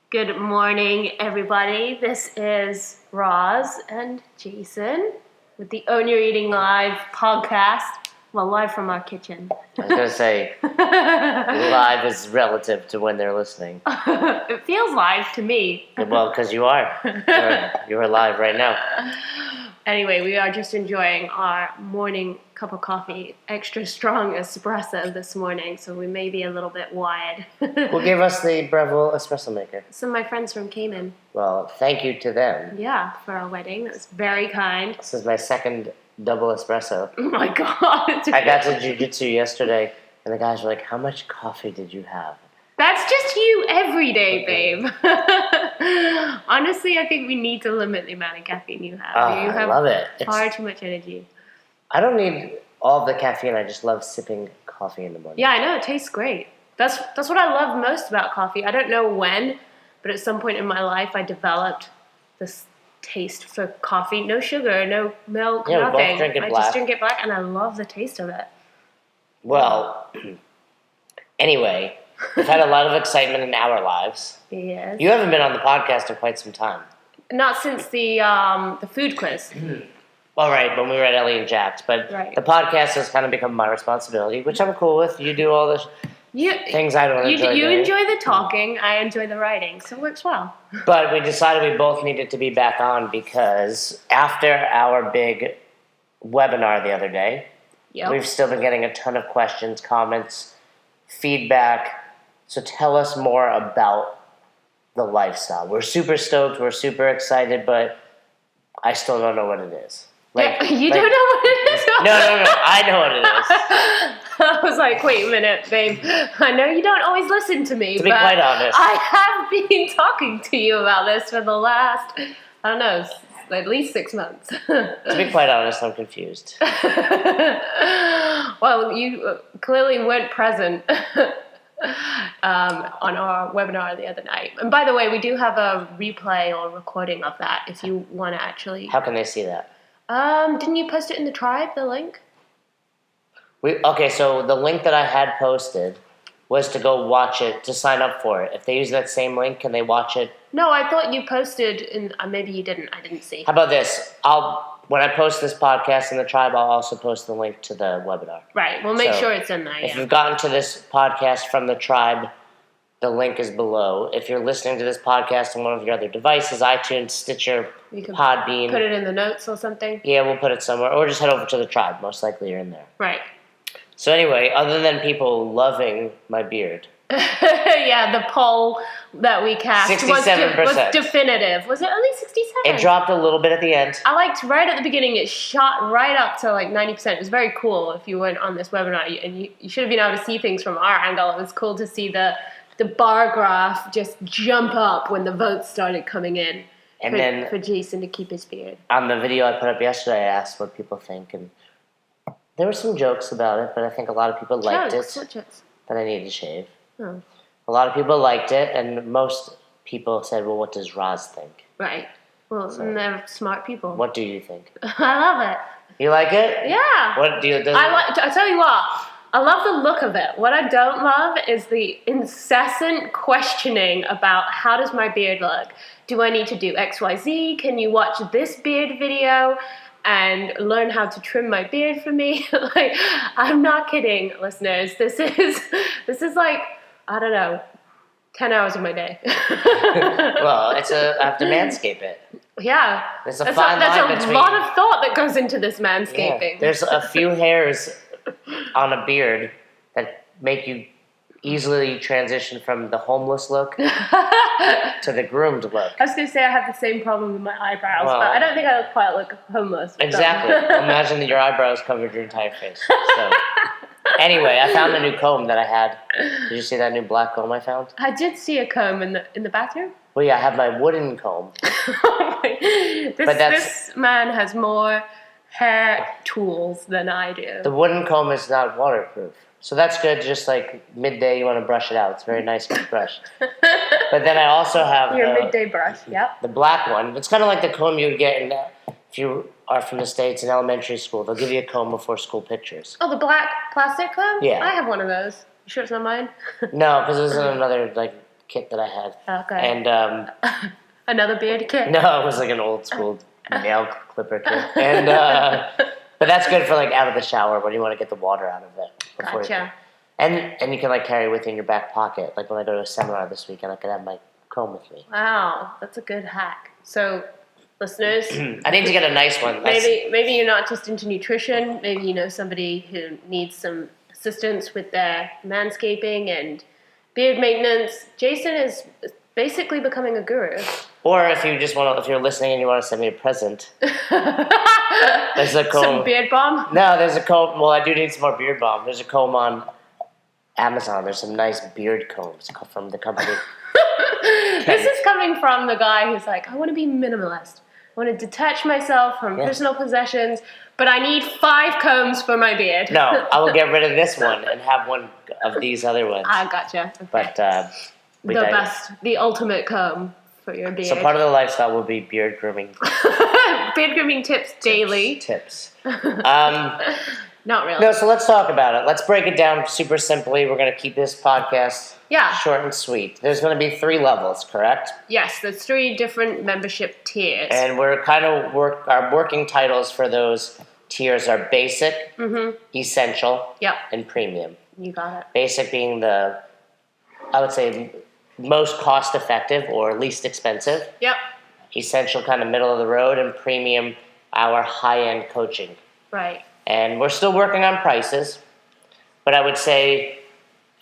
Good morning, everybody. This is Roz and Jason with the Own Your Eating Live podcast. Well, live from our kitchen. I was going to say, live is relative to when they're listening. It feels live to me. Well, because you are. You're live right now. Anyway, we are just enjoying our morning cup of coffee, extra strong espresso this morning, so we may be a little bit wide. Who gave us the Breville espresso maker? Some of my friends from Cayman. Well, thank you to them. Yeah, for our wedding. That was very kind. This is my second double espresso. Oh my God. I got to jiu-jitsu yesterday, and the guys were like, how much coffee did you have? That's just you every day, babe. Honestly, I think we need to limit the amount of caffeine you have. You have I love it. Far too much energy. I don't need all the caffeine. I just love sipping coffee in the morning. Yeah, I know. It tastes great. That's what I love most about coffee. I don't know when, but at some point in my life, I developed this taste for coffee. No sugar, no milk, Yeah, nothing. we both drink it I black. just drink it black, and I love the taste of it. Well, anyway, we've had a lot of excitement in our lives. Yes. You haven't been on the podcast in quite some time. Not since the food quiz. All right, when we were at Ellie and Jack's, but Right. The podcast has kind of become my responsibility, which I'm cool with. You do all the things I don't enjoy You doing. enjoy the talking, I enjoy the writing, so it works well. But we decided we both needed to be back on because after our big webinar the other day, Yep. we've still been getting a ton of questions, comments, feedback. So tell us more about the lifestyle. We're super stoked, we're super excited, but I still don't know what it is. You don't know what it is? No, I know what it is. I was like, wait a minute, babe. I know you don't always listen to me, To be but quite honest. I have been talking to you about this for the last, I don't know, at least 6 months. To be quite honest, I'm confused. Well, you clearly weren't present on our webinar the other night. And by the way, we do have a replay or recording of that if you want to actually... How can they see that? Didn't you post it in the tribe, the link? Okay, so the link that I had posted was to go watch it, to sign up for it. If they use that same link, can they watch it? No, I thought you posted in... maybe you didn't. I didn't see. How about this? When I post this podcast in the tribe, I'll also post the link to the webinar. Right. We'll make So, sure it's in there, If yeah. you've gotten to this podcast from the tribe, the link is below. If you're listening to this podcast on one of your other devices, iTunes, Stitcher, You can Podbean. put it in the notes or something. Yeah, we'll put it somewhere. Or just head over to the tribe. Most likely you're in there. Right. So anyway, other than people loving my beard... Yeah, the poll that we cast 67%. was definitive. Was it only 67? It dropped a little bit at the end. I liked right at the beginning, it shot right up to like 90%. It was very cool if you weren't on this webinar. And you should have been able to see things from our angle. It was cool to see the bar graph just jump up when the votes started coming in. And for, then for Jason to keep his beard. on the video I put up yesterday, I asked what people think. And there were some jokes about it, but I think a lot of people liked Jokes? it. What jokes? That I need to shave. Oh. A lot of people liked it, and most people said, well, what does Roz think? Right. Well, So- they're smart people. What do you think? I love it. You like it? Yeah. What do you... I tell you what, I love the look of it. What I don't love is the incessant questioning about how does my beard look? Do I need to do XYZ? Can you watch this beard video and learn how to trim my beard for me? Like, I'm not kidding, listeners. This is like, I don't know, 10 hours of my day. Well, I have to manscape it. Yeah. There's a fine line That's between... a lot of thought that goes into this Yeah, manscaping. there's a few hairs on a beard that make you easily transition from the homeless look to the groomed look. I was going to say I have the same problem with my eyebrows, Well- but I don't think I quite look homeless. with them. Exactly. Imagine that your eyebrows covered your entire face. So, anyway, I found a new comb that I had. Did you see that new black comb I found? I did see a comb in the bathroom. Well, yeah, I have my wooden comb. This man has more hair tools than I do. The wooden comb is not waterproof. So that's good, just like midday you want to brush it out. It's a very nice brush. But then I also have Your midday brush, yep. the black one. It's kind of like the comb you would get if you are from the States in elementary school. They'll give you a comb before school pictures. Oh, the black plastic comb? Yeah. I have one of those. You sure it's not mine? No, because it was in another kit that I had. Okay. And Another beard kit? no, it was like an old school nail clipper kit. And but that's good for like out of the shower when you want to get the water out of it. Gotcha. And you can like carry it with you in your back pocket. Like when I go to a seminar this weekend, I could have my comb with me. Wow, that's a good hack. So, listeners, I need to get a nice one. maybe you're not just into nutrition. Maybe you know somebody who needs some assistance with their manscaping and beard maintenance. Jason is basically becoming a guru. Or if you just want, if you're listening and you want to send me a present, there's a comb. Some beard balm? No, there's a comb. Well, I do need some more beard balm. There's a comb on Amazon. There's some nice beard combs from the company. This is coming from the guy who's like, I want to be minimalist. I want to detach myself from personal possessions, but I need 5 combs for my beard. No, I will get rid of this one and have one of these other ones. I gotcha. Okay. But the ultimate comb for your beard. So part of the lifestyle will be beard grooming. Beard grooming tips daily. Tips. Not really. No, so let's talk about it. Let's break it down super simply. We're going to keep this podcast short and sweet. There's going to be 3 levels, correct? Yes, there's 3 different membership tiers. And we're kind of our working titles for those tiers are basic, essential, and premium. You got it. Basic being the, I would say, most cost effective or least expensive. Yep. Essential kind of middle of the road, and premium our high-end coaching. Right. And we're still working on prices, but I would say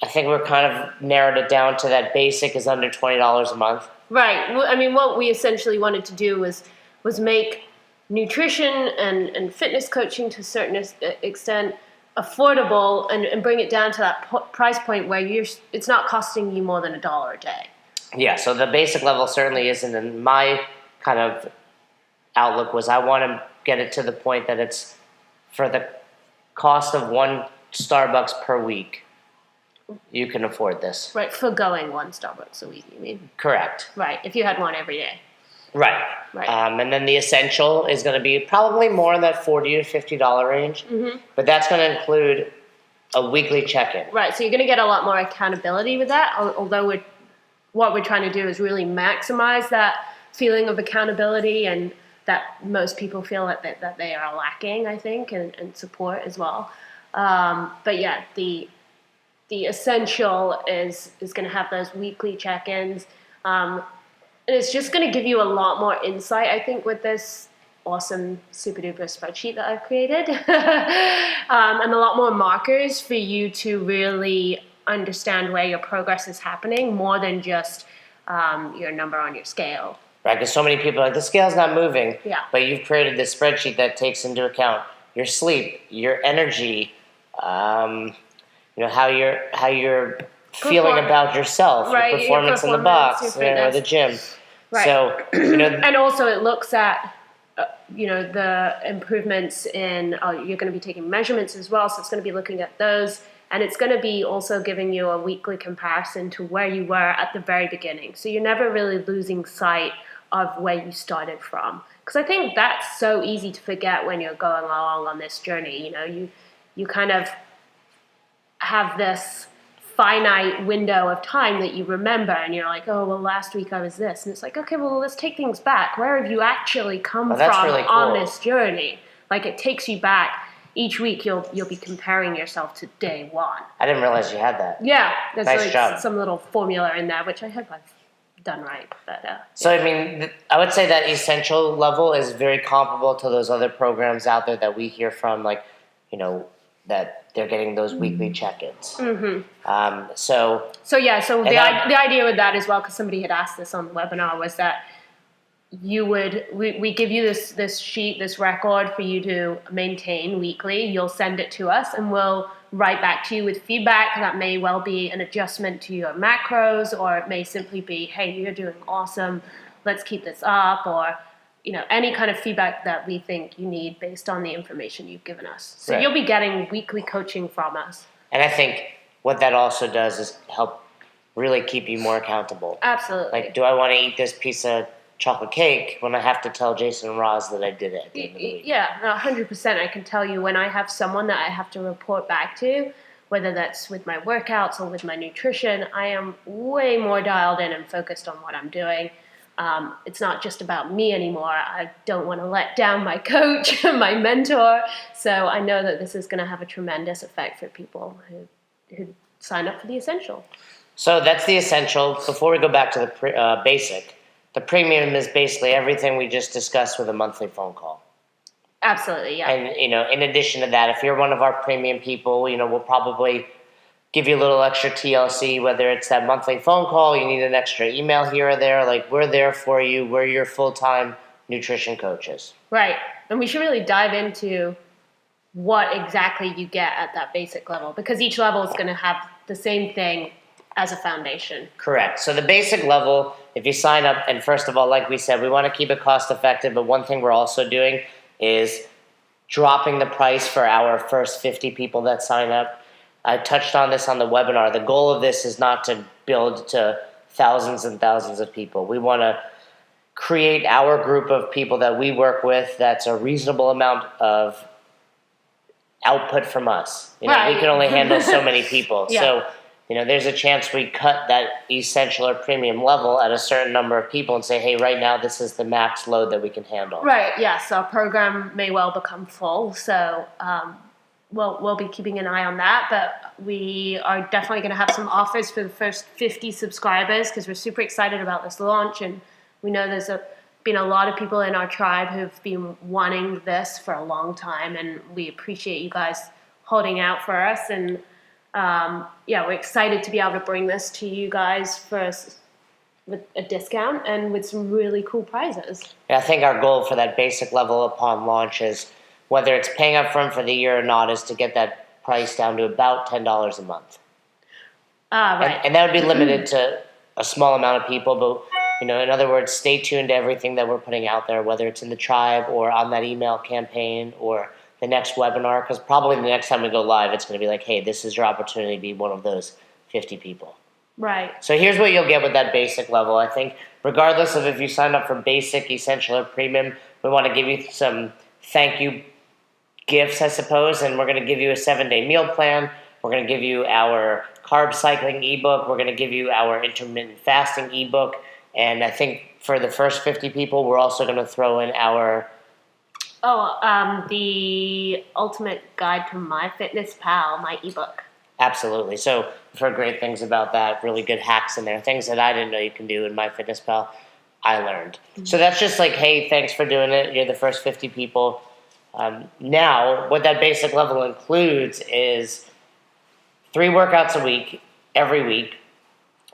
I think we're kind of narrowed it down to that basic is under $20 a month. Right. I mean, what we essentially wanted to do was make nutrition and fitness coaching to a certain extent affordable and bring it down to that price point where it's not costing you more than $1 a day. Yeah, so the basic level certainly isn't. And my kind of outlook was I want to get it to the point that it's for the cost of 1 Starbucks per week, you can afford this. Right, forgoing 1 Starbucks a week, you mean? Correct. Right, if you had one every day. Right. Right. And then the essential is going to be probably more in that $40 to $50 range, but that's going to include a weekly check-in. Right, so you're going to get a lot more accountability with that, although what we're trying to do is really maximize that feeling of accountability and that most people feel that they are lacking, I think, and support as well. But yeah, the essential is going to have those weekly check-ins. And it's just going to give you a lot more insight, I think, with this awesome super-duper spreadsheet that I've created. And a lot more markers for you to really understand where your progress is happening, more than just your number on your scale. Right, because so many people are like, the scale's not moving. Yeah. But you've created this spreadsheet that takes into account your sleep, your energy, how you're feeling about yourself, right, your performance in the box, or the gym. Right. So, and also it looks at, the improvements in, you're going to be taking measurements as well, so it's going to be looking at those. And it's going to be also giving you a weekly comparison to where you were at the very beginning. So you're never really losing sight of where you started from. Because I think that's so easy to forget when you're going along on this journey. You kind of have this finite window of time that you remember, and you're like, oh, well, last week I was this. And it's like, okay, well, let's take things back. Where have you actually come from really cool. on this journey? Like, it takes you back. Each week you'll be comparing yourself to day 1. I didn't realize you had that. Yeah, there's nice job. Some little formula in there, which I hope I've done right. But so I mean, I would say that essential level is very comparable to those other programs out there that we hear from, like, that they're getting those weekly check-ins. Mm-hmm. So the idea with that as well, because somebody had asked this on the webinar, was that we give you this sheet, this record for you to maintain weekly. You'll send it to us, and we'll write back to you with feedback. That may well be an adjustment to your macros, or it may simply be, hey, you're doing awesome, let's keep this up, or any kind of feedback that we think you need based on the information you've given us. So You'll be getting weekly coaching from us. And I think what that also does is help really keep you more accountable. Absolutely. Like, do I want to eat this piece of chocolate cake when I have to tell Jason and Roz that I did it at the end of the week? Yeah, 100%. I can tell you when I have someone that I have to report back to, whether that's with my workouts or with my nutrition, I am way more dialed in and focused on what I'm doing. It's not just about me anymore. I don't want to let down my coach, my mentor. So I know that this is going to have a tremendous effect for people who sign up for the Essential. So that's the Essential. Before we go back to the basic, the premium is basically everything we just discussed with a monthly phone call. Absolutely, yeah. And, in addition to that, if you're one of our premium people, we'll probably give you a little extra TLC, whether it's that monthly phone call, you need an extra email here or there. Like, we're there for you. We're your full-time nutrition coaches. Right. And we should really dive into what exactly you get at that basic level, because each level is going to have the same thing as a foundation. Correct. So the basic level, if you sign up, and first of all, like we said, we want to keep it cost-effective, but one thing we're also doing is dropping the price for our first 50 people that sign up. I touched on this on the webinar. The goal of this is not to build to thousands and thousands of people. We want to create our group of people that we work with that's a reasonable amount of output from us. Right. We can only handle so many people. Yeah. So, there's a chance we cut that Essential or premium level at a certain number of people and say, hey, right now this is the max load that we can handle. Right, yes. Our program may well become full, so we'll be keeping an eye on that, but we are definitely going to have some offers for the first 50 subscribers because we're super excited about this launch, and we know there's been a lot of people in our tribe who've been wanting this for a long time, and we appreciate you guys holding out for us, and we're excited to be able to bring this to you guys with a discount and with some really cool prizes. I think our goal for that basic level upon launch is, whether it's paying up front for the year or not, is to get that price down to about $10 a month. Right. And that would be limited to a small amount of people, but in other words, stay tuned to everything that we're putting out there, whether it's in the tribe or on that email campaign or the next webinar, because probably the next time we go live, it's going to be like, hey, this is your opportunity to be one of those 50 people. Right. So here's what you'll get with that basic level. I think regardless of if you sign up for basic, essential, or premium, we want to give you some thank you gifts, I suppose, and we're going to give you a 7-day meal plan. We're going to give you our carb cycling ebook. We're going to give you our intermittent fasting ebook. And I think for the first 50 people, we're also going to throw in our... the Ultimate Guide to MyFitnessPal, my ebook. Absolutely. So I've heard great things about that, really good hacks in there, things that I didn't know you can do in MyFitnessPal, I learned. Mm-hmm. So that's just like, hey, thanks for doing it. You're the first 50 people. Now, what that basic level includes is 3 workouts a week, every week,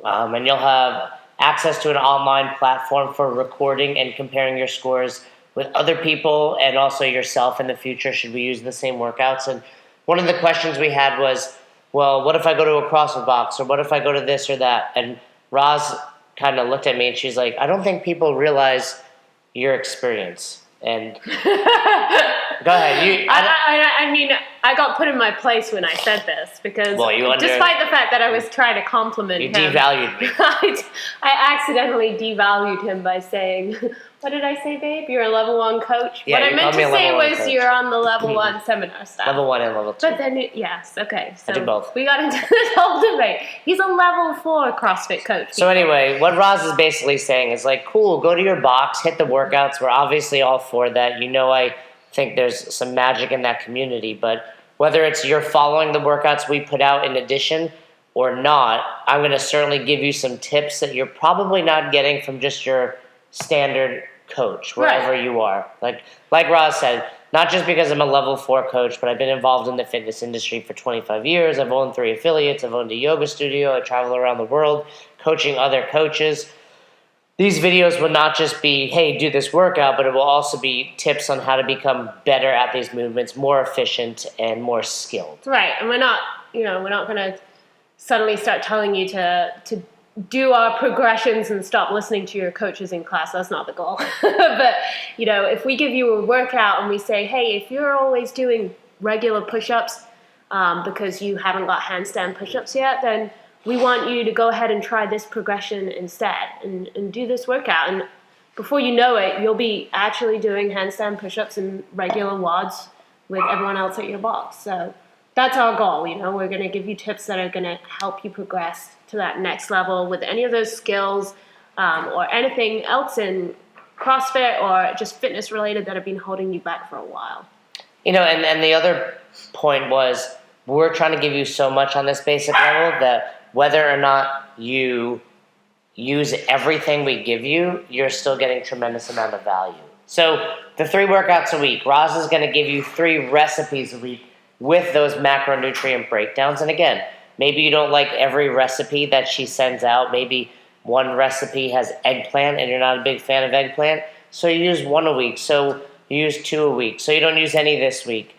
and you'll have access to an online platform for recording and comparing your scores with other people and also yourself in the future should we use the same workouts. And one of the questions we had was, well, what if I go to a CrossFit box, or what if I go to this or that? And Roz kind of looked at me and she's like, I don't think people realize your experience. And go ahead. I mean, I got put in my place when I said this because despite the fact that I was trying to compliment him, devalued me. I accidentally devalued him by saying, what did I say, babe? You're a level 1 coach? Yeah, what I meant to say was coach. You're on the level 1 seminar staff. Level 1 and level 2. But then, yes, okay. So I did both. We got into this whole debate. He's a level 4 CrossFit coach. So anyway, what Roz is basically saying is like, cool, go to your box, hit the workouts. We're obviously all for that. I think there's some magic in that community, but whether it's you're following the workouts we put out in addition or not, I'm going to certainly give you some tips that you're probably not getting from just your standard coach, wherever you are. Like Roz said, not just because I'm a level 4 coach, but I've been involved in the fitness industry for 25 years. I've owned 3 affiliates. I've owned a yoga studio. I travel around the world coaching other coaches. These videos will not just be, hey, do this workout, but it will also be tips on how to become better at these movements, more efficient and more skilled. Right, and we're not going to suddenly start telling you to do our progressions and stop listening to your coaches in class. That's not the goal. But, if we give you a workout and we say, hey, if you're always doing regular push-ups because you haven't got handstand push-ups yet, then we want you to go ahead and try this progression instead and do this workout. And before you know it, you'll be actually doing handstand push-ups and regular WODs with everyone else at your box. So that's our goal. We're going to give you tips that are going to help you progress to that next level with any of those skills or anything else in CrossFit or just fitness related that have been holding you back for a while. And the other point was we're trying to give you so much on this basic level that whether or not you use everything we give you, you're still getting tremendous amount of value. So the 3 workouts a week, Roz is going to give you 3 recipes a week with those macronutrient breakdowns. And again, maybe you don't like every recipe that she sends out. Maybe one recipe has eggplant and you're not a big fan of eggplant. So you use 1 a week. So you use 2 a week. So you don't use any this week.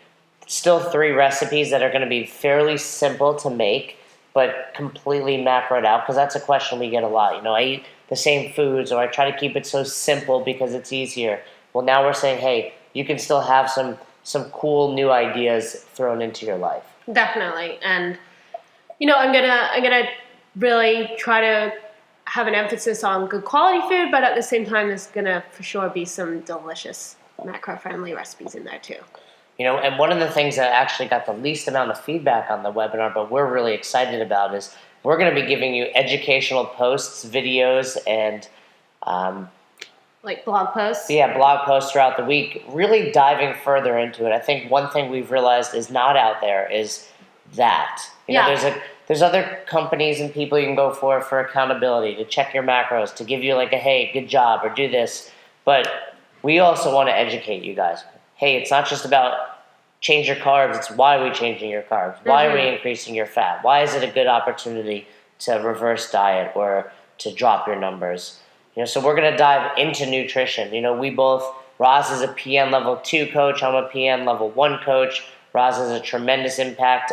Still 3 recipes that are going to be fairly simple to make, but completely macroed out, because that's a question we get a lot. I eat the same foods, or I try to keep it so simple because it's easier. Well, now we're saying, hey, you can still have some cool new ideas thrown into your life. Definitely. And I'm gonna really try to have an emphasis on good quality food, but at the same time there's gonna for sure be some delicious macro-friendly recipes in there too. And one of the things that actually got the least amount of feedback on the webinar, but we're really excited about, is we're going to be giving you educational posts, videos, and like blog posts? Yeah, blog posts throughout the week, really diving further into it. I think one thing we've realized is not out there is that. There's other companies and people you can go for accountability, to check your macros, to give you like a, hey, good job, or do this. But we also want to educate you guys. Hey, it's not just about change your carbs, it's why are we changing your carbs? Why are we increasing your fat? Why is it a good opportunity to reverse diet or to drop your numbers? So we're going to dive into nutrition. We both, Roz is a PN level 2 coach, I'm a PN level 1 coach. Roz has a tremendous impact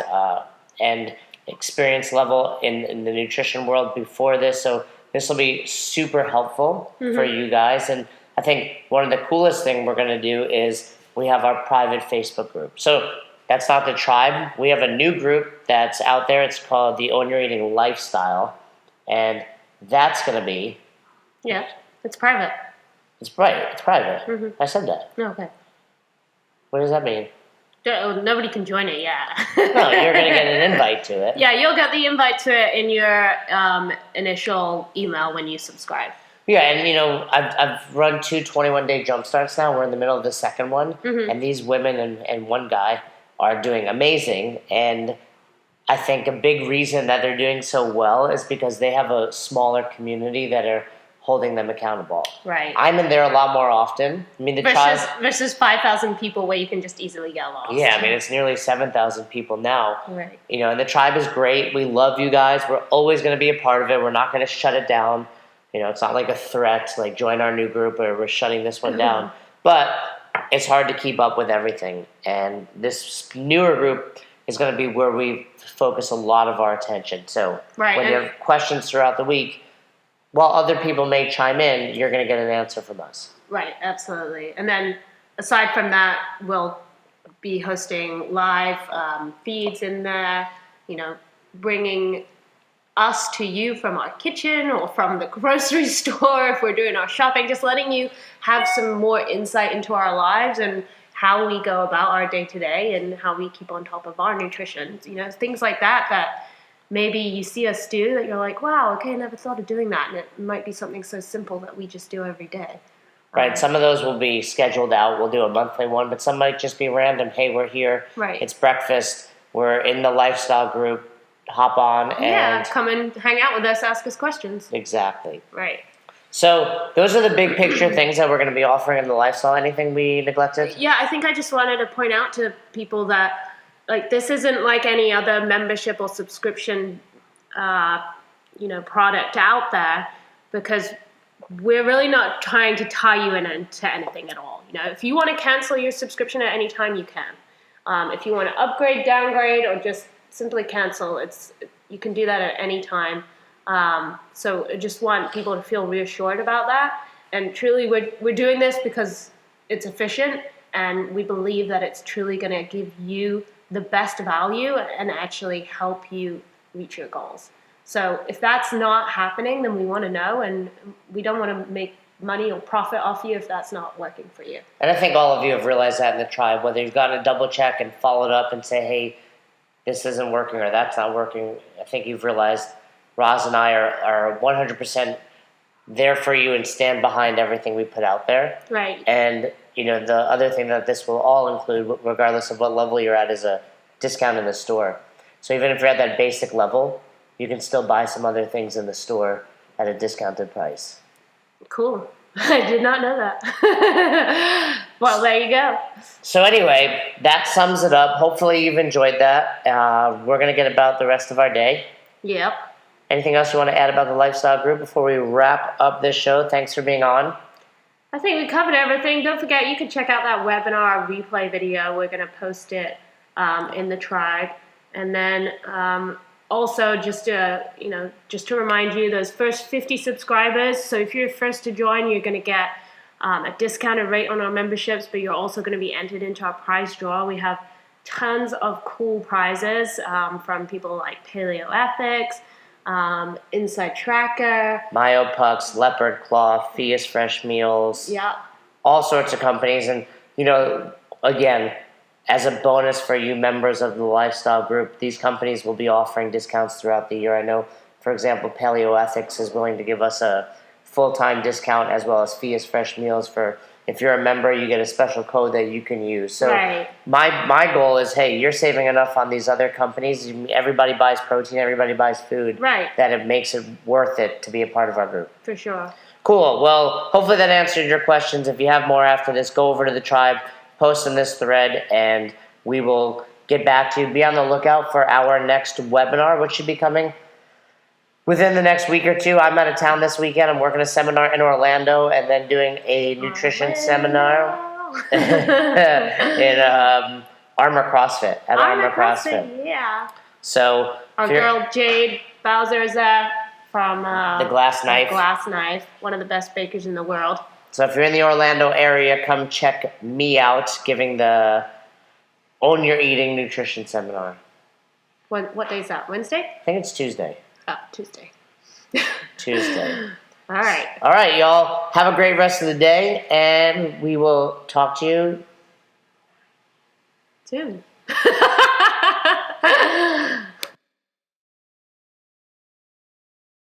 and experience level in the nutrition world before this, so this will be super helpful for you guys. And I think one of the coolest thing we're going to do is we have our private Facebook group. So that's not the tribe. We have a new group that's out there. It's called the Own Your Eating Lifestyle. And that's going to be... Yeah, it's private. It's private. I said that. Okay. What does that mean? Nobody can join it, yeah. No, you're going to get an invite to it. Yeah, you'll get the invite to it in your initial email when you subscribe. Yeah, and I've run 2 21-day jump starts now. We're in the middle of the second one, and these women and one guy are doing amazing. And I think a big reason that they're doing so well is because they have a smaller community that are holding them accountable. Right. I'm in there a lot more often. I mean, versus 5,000 people where you can just easily get lost. Yeah, I mean, it's nearly 7,000 people now. Right. And the tribe is great. We love you guys. We're always going to be a part of it. We're not going to shut it down. It's not like a threat, like join our new group or we're shutting this one down. But it's hard to keep up with everything. And this newer group is going to be where we focus a lot of our attention. So when you have questions throughout the week, while other people may chime in, you're going to get an answer from us. Right, absolutely. And then aside from that, we'll be hosting live feeds in there, bringing us to you from our kitchen or from the grocery store if we're doing our shopping, just letting you have some more insight into our lives and how we go about our day-to-day and how we keep on top of our nutrition. Things like that maybe you see us do that you're like, wow, okay, I never thought of doing that. And it might be something so simple that we just do every day. Right, some of those will be scheduled out. We'll do a monthly one, but some might just be random. Hey, we're here. Right. It's breakfast. We're in the lifestyle group. Hop on and come and hang out with us, ask us questions. Exactly. Right. So those are the big picture things that we're going to be offering in the lifestyle. Anything we neglected? Yeah, I think I just wanted to point out to people that this isn't like any other membership or subscription product out there, because we're really not trying to tie you into anything at all. If you want to cancel your subscription at any time, you can. If you want to upgrade, downgrade, or just simply cancel, you can do that at any time. So I just want people to feel reassured about that. And truly, we're doing this because it's efficient, and we believe that it's truly going to give you the best value and actually help you reach your goals. So if that's not happening, then we want to know, and we don't want to make money or profit off you if that's not working for you. And I think all of you have realized that in the tribe, whether you've gotten a double check and followed up and say, hey, this isn't working or that's not working, I think you've realized Roz and I are 100% there for you and stand behind everything we put out there. Right. And, the other thing that this will all include, regardless of what level you're at, is a discount in the store. So even if you're at that basic level, you can still buy some other things in the store at a discounted price. Cool. I did not know that. Well, there you go. So anyway, that sums it up. Hopefully you've enjoyed that. We're going to get about the rest of our day. Yep. Anything else you want to add about the lifestyle group before we wrap up this show? Thanks for being on. I think we covered everything. Don't forget, you can check out that webinar replay video. We're going to post it in the tribe. And then also just to remind you, those first 50 subscribers, so if you're first to join, you're going to get a discounted rate on our memberships, but you're also going to be entered into our prize draw. We have tons of cool prizes from people like Paleo Ethics, Inside Tracker, Myopucks, Leopard Claw, Fias Fresh Meals. yeah, all sorts of companies. And, again, as a bonus for you members of the lifestyle group, these companies will be offering discounts throughout the year. I know, for example, Paleo Ethics is willing to give us a full-time discount, as well as Fias Fresh Meals. For if you're a member, you get a special code that you can use. So right. my goal is, hey, you're saving enough on these other companies. Everybody buys protein, everybody buys food. Right. That it makes it worth it to be a part of our group. For sure. Cool. Well, hopefully that answered your questions. If you have more after this, go over to the tribe, post in this thread, and we will get back to you. Be on the lookout for our next webinar, which should be coming within the next week or two. I'm out of town this weekend. I'm working a seminar in Orlando and then doing a nutrition seminar in Armor CrossFit. At Armor CrossFit. Yeah. So our girl Jade Bowser is there from the Glass Knife. Glass Knife, one of the best bakers in the world. So if you're in the Orlando area, come check me out giving the Own Your Eating nutrition seminar. What day is that? Wednesday? I think it's Tuesday. Oh, Tuesday. Tuesday. All right. All right, y'all. Have a great rest of the day, and we will talk to you soon.